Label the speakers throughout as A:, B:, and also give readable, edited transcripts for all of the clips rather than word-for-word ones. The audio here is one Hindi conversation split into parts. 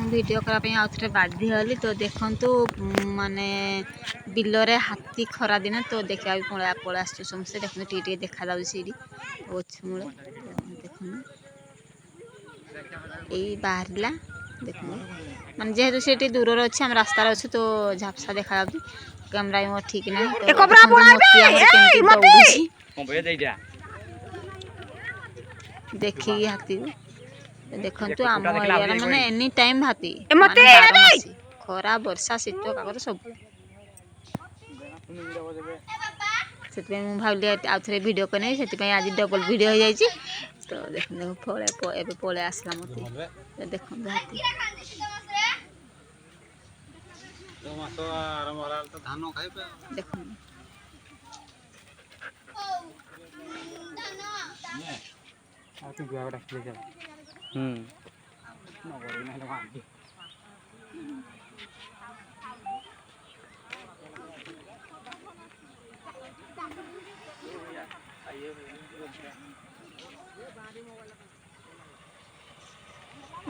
A: वीडियो करने आउे बाध्य हली तो देखु माने बिलरे हाथी खरा दिन तो देखा पड़ा पड़ा आस समस्ते देखते टी देखा गछ मूल देख यही बाहर देख माने जेहेतु से दूर अच्छे आम रास्तार अच्छे तो झापसा देखा कैमरा मोर ठीक ना देखिए हाथी देखु आम एरिया माने एनी टाइम हाथी खरा वर्षा शीत काकर सब से भाविली आउ थे भिड करनी से आज डबल भिड हो जाए तो देख पड़े पड़े आसला मत देख हाथी देख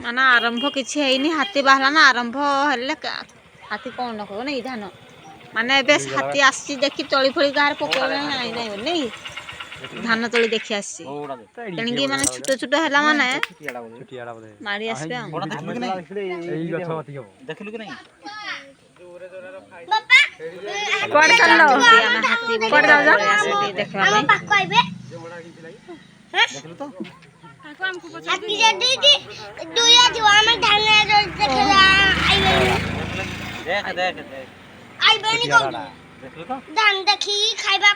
A: माना आरंभ किसी है हाथी बाहला ना आरंभ हेल्ले हाथी कौन न कह नहीं धान माने हाथी आसी देखी तली फली गार पकड़ नहीं धान तली देखी आसी तेणिकी माने छोट छोट है माने मारी आसबे
B: धान देखी खाइबा